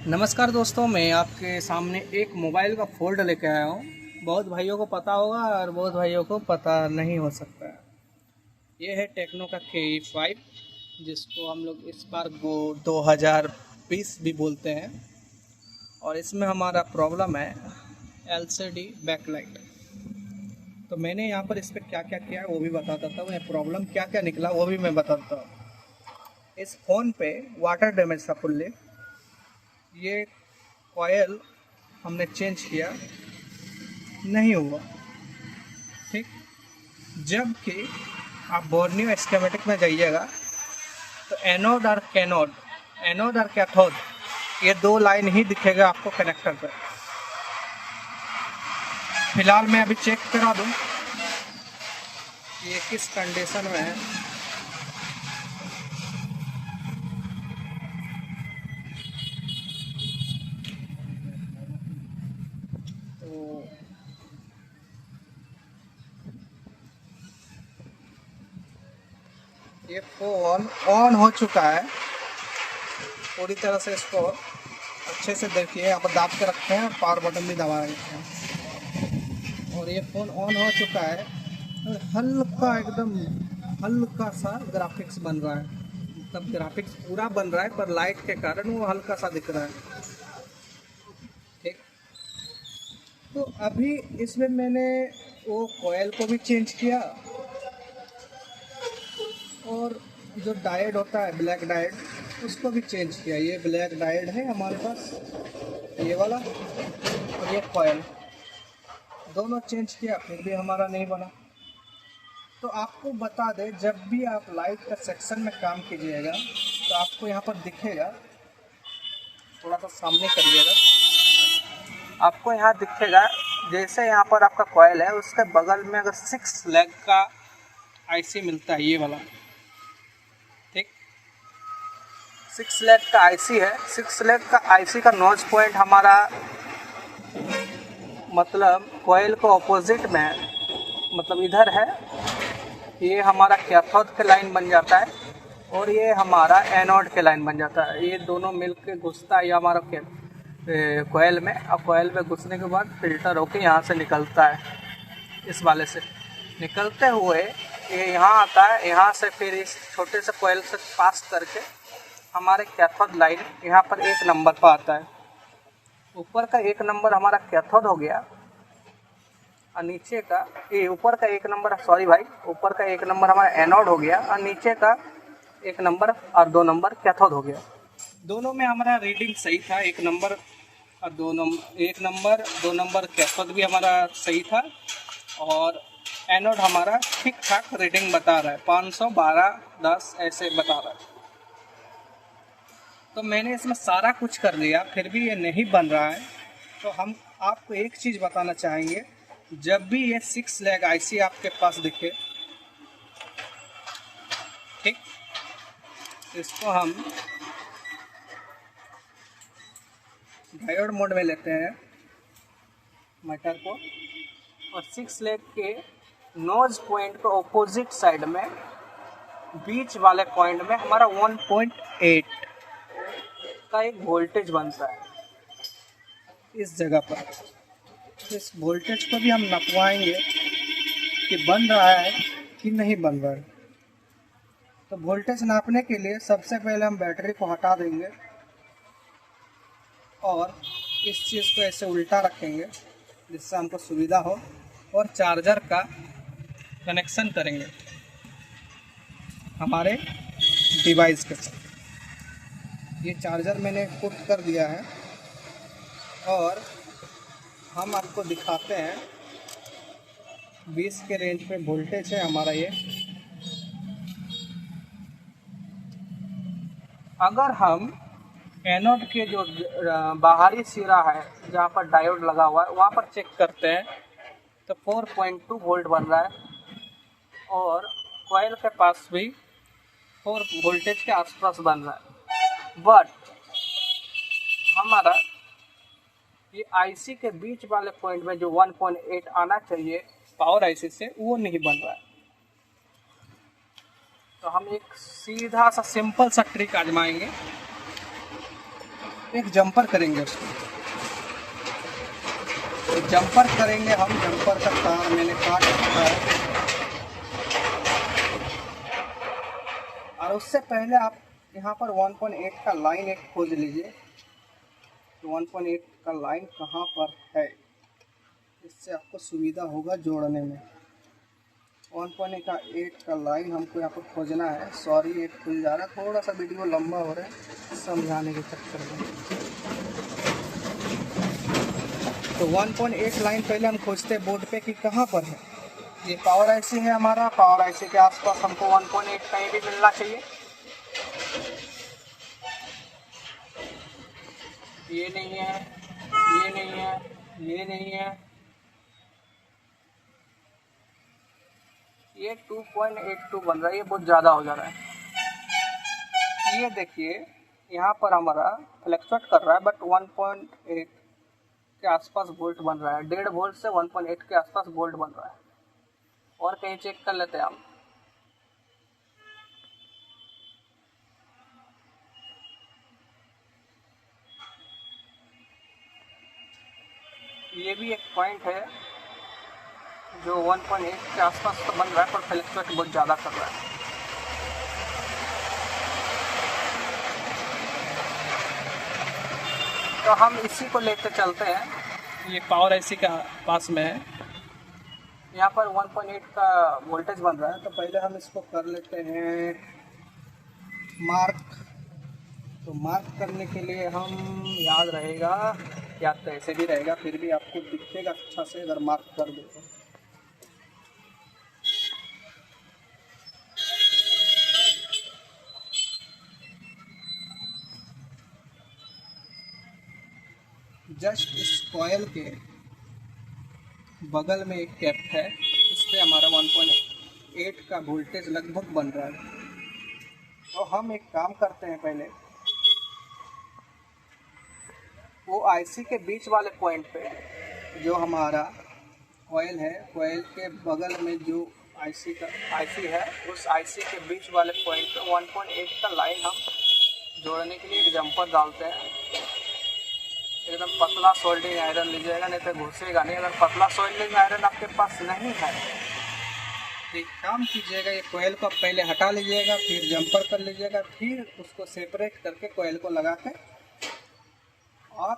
नमस्कार दोस्तों, मैं आपके सामने एक मोबाइल का फोल्ड लेके आया हूँ। बहुत भाइयों को पता होगा और बहुत भाइयों को पता नहीं हो सकता है। ये है टेक्नो का KE5, जिसको हम लोग स्पार्क 2020 भी बोलते हैं। और इसमें हमारा प्रॉब्लम है LCD बैकलाइट। तो मैंने यहाँ पर इस पर क्या क्या किया है वो भी बता देता हूँ, प्रॉब्लम क्या क्या निकला वो भी मैं बताता हूँ। इस फ़ोन पे वाटर डैमेज था फुल्ली। ये कॉयल हमने चेंज किया, नहीं हुआ ठीक। जबकि आप बोर्नियो स्कीमेटिक में जाइएगा तो एनोड और कैनोड, एनोड और कैथोड, ये दो लाइन ही दिखेगा आपको कनेक्टर पर। फिलहाल मैं अभी चेक करा दूं ये किस कंडीशन में है। तो ये फ़ोन ऑन हो चुका है पूरी तरह से। इसको अच्छे से देखिए, यहाँ पर दाब के रखते हैं, पावर बटन भी दबा रखे हैं और ये फ़ोन ऑन हो चुका है। और हल्का, एकदम हल्का सा ग्राफिक्स बन रहा है। मतलब ग्राफिक्स पूरा बन रहा है पर लाइट के कारण वो हल्का सा दिख रहा है ठीक। तो अभी इसमें मैंने वो कॉयल को भी चेंज किया और जो डायोड होता है ब्लैक डायोड, उसको भी चेंज किया। ये ब्लैक डायोड है हमारे पास, ये वाला, और ये कॉयल, दोनों चेंज किया फिर भी हमारा नहीं बना। तो आपको बता दें, जब भी आप लाइट का सेक्शन में काम कीजिएगा तो आपको यहाँ पर दिखेगा, थोड़ा सा सामने करिएगा, आपको यहाँ दिखेगा जैसे यहाँ पर आपका कॉयल है, उसके बगल में अगर 6 लेग का IC मिलता है, ये वाला ठीक, 6 लेग का IC है। 6 लेग का IC का नोज पॉइंट हमारा मतलब कॉयल को ऑपोजिट में, मतलब इधर है। ये हमारा कैथोड के लाइन बन जाता है और ये हमारा एनोड के लाइन बन जाता है। ये दोनों मिलकर घुसता है ये हमारा कॉयल में, और कॉयल में घुसने के बाद फिल्टर होके यहाँ से निकलता है। इस वाले से निकलते हुए ये यहाँ आता है, यहाँ से फिर इस छोटे से कॉयल से पास करके हमारे कैथोड लाइन यहाँ पर 1 नंबर पर आता है। ऊपर का 1 नंबर हमारा कैथोड हो गया और नीचे का ये ऊपर का 1 नंबर, सॉरी भाई, ऊपर का 1 नंबर हमारा एनोड हो गया और नीचे का 1 नंबर और 2 नंबर कैथोड हो गया। दोनों में हमारा रीडिंग सही था, 1 नंबर और 2 नंबर, 1 नंबर 2 नंबर कैथोड भी हमारा सही था और एनोड हमारा ठीक ठाक रीडिंग बता रहा है, 512-10 ऐसे बता रहा है। तो मैंने इसमें सारा कुछ कर लिया फिर भी ये नहीं बन रहा है। तो हम आपको एक चीज़ बताना चाहेंगे, जब भी ये 6 लेग IC आपके पास दिखे ठीक, इसको हम डायोड मोड में लेते हैं मीटर को, और 6 लेग के नोज पॉइंट को ऑपोजिट साइड में बीच वाले पॉइंट में हमारा 1.8 का एक वोल्टेज बनता है इस जगह पर। इस वोल्टेज को भी हम नपवाएंगे कि बन रहा है कि नहीं बन रहा है। तो वोल्टेज नापने के लिए सबसे पहले हम बैटरी को हटा देंगे और इस चीज़ को ऐसे उल्टा रखेंगे जिससे हमको सुविधा हो, और चार्जर का कनेक्शन करेंगे हमारे डिवाइस के साथ। ये चार्जर मैंने पुट कर दिया है और हम आपको दिखाते हैं 20 के रेंज पे वोल्टेज है हमारा ये। अगर हम एनोड के जो बाहरी सिरा है जहाँ पर डायोड लगा हुआ है वहाँ पर चेक करते हैं तो 4.2 वोल्ट बन रहा है और कॉयल के पास भी 4 वोल्टेज के आसपास बन रहा है। बट हमारा ये IC के बीच वाले पॉइंट में जो 1.8 आना चाहिए पावर IC से, वो नहीं बन रहा है। तो हम एक सीधा सा सिंपल सा ट्रिक आजमाएंगे। एक जंपर करेंगे उसको, तो जंपर करेंगे हम। जंपर का तार मैंने काट रखा है, और उससे पहले आप यहाँ पर 1.8 का लाइन एक खोज लीजिए। तो 1.8 का लाइन कहाँ पर है, इससे आपको सुविधा होगा जोड़ने में। 1.8 का लाइन हमको यहाँ पर खोजना है। सॉरी, एक खुल जा रहा है, थोड़ा सा वीडियो लंबा हो रहा है समझाने के चक्कर में। तो 1.8 लाइन पहले हम खोजते हैं बोर्ड पे कि कहाँ पर है। ये पावर आईसी है हमारा, पावर आईसी के आसपास हमको 1.8 कहीं भी मिलना चाहिए। ये नहीं है, ये नहीं है, ये नहीं है, ये 2.82 बन रहा है, ये बहुत ज़्यादा हो जा रहा है। ये देखिए यहाँ पर हमारा फ्लक्चुएट कर रहा है, बट 1.8 के आसपास वोल्ट बन रहा है। 1.5 वोल्ट से 1.8 के आसपास वोल्ट बन रहा है। और कहीं चेक कर लेते हैं हम। ये भी एक पॉइंट है जो 1.8 के आसपास तो बन रहा है, पर फ्लक्चुएट बहुत ज़्यादा कर रहा है। तो हम इसी को लेकर चलते हैं। ये पावर आईसी का पास में है, यहाँ पर 1.8 का वोल्टेज बन रहा है। तो पहले हम इसको कर लेते हैं मार्क। तो मार्क करने के लिए हम याद रहेगा, याद तो ऐसे भी रहेगा, फिर भी आपको दिखेगा अच्छा से अगर मार्क कर दो तो। जस्ट इस कॉयल के बगल में एक कैप है, इस पर हमारा 1.8 का वोल्टेज लगभग बन रहा है। तो हम एक काम करते हैं, पहले वो आईसी के बीच वाले पॉइंट पे जो हमारा कॉयल है, कॉयल के बगल में जो आईसी है, उस आईसी के बीच वाले पॉइंट पे 1.8 का लाइन हम जोड़ने के लिए एक जंपर डालते हैं। एकदम पतला सोल्डिंग आयरन लीजिएगा, नहीं तो घुसेगा नहीं। अगर पतला सोल्डिंग आयरन आपके पास नहीं है तो एक काम कीजिएगा, ये कोयल को पहले हटा लीजिएगा, फिर जंपर कर लीजिएगा, फिर उसको सेपरेट करके कोयल को लगा के और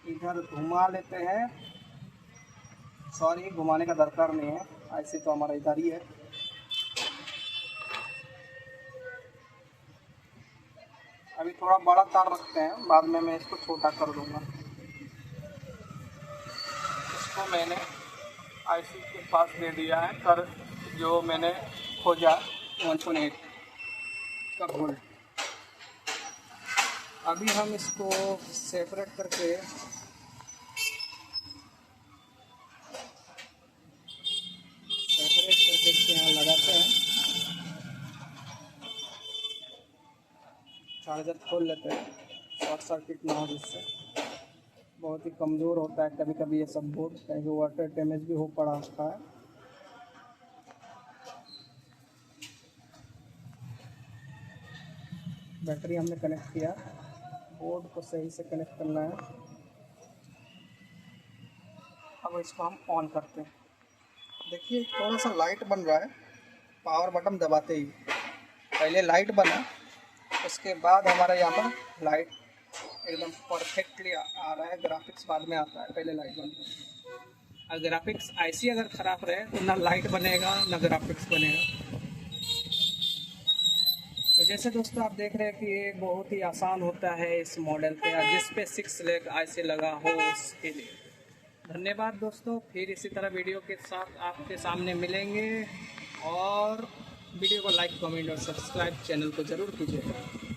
इधर घुमा लेते हैं। सॉरी, घुमाने का दरकार नहीं है, ऐसे तो हमारा इधर ही है। अभी थोड़ा बड़ा तार रखते हैं, बाद में मैं इसको छोटा कर दूंगा। इसको मैंने आईसी के पास दे दिया है, कर जो मैंने खोजा 1.8 का वोल्ट। अभी हम इसको सेपरेट करके इसके यहाँ लगाते हैं। चार्जर खोल लेते हैं, शॉर्ट सर्किट ना हो जिससे। बहुत ही कमज़ोर होता है कभी कभी ये सब बोर्ड, कहीं वाटर डैमेज भी हो पड़ा होता है। बैटरी हमने कनेक्ट किया, बोर्ड को सही से कनेक्ट करना है। अब इसको हम ऑन करते हैं। देखिए थोड़ा सा लाइट बन रहा है पावर बटन दबाते ही। पहले लाइट बना, उसके बाद हमारा यहाँ पर लाइट एकदम परफेक्टली आ रहा है। ग्राफिक्स बाद में आता है, पहले लाइट बनता है। और ग्राफिक्स आईसी अगर ख़राब रहे तो ना लाइट बनेगा ना ग्राफिक्स बनेगा। तो जैसे दोस्तों आप देख रहे हैं कि ये बहुत ही आसान होता है इस मॉडल पे, जिस पे 6 लेग आईसी लगा हो उसके लिए। धन्यवाद दोस्तों, फिर इसी तरह वीडियो के साथ आपके सामने मिलेंगे। और वीडियो को लाइक, कमेंट और सब्सक्राइब चैनल को ज़रूर कीजिएगा।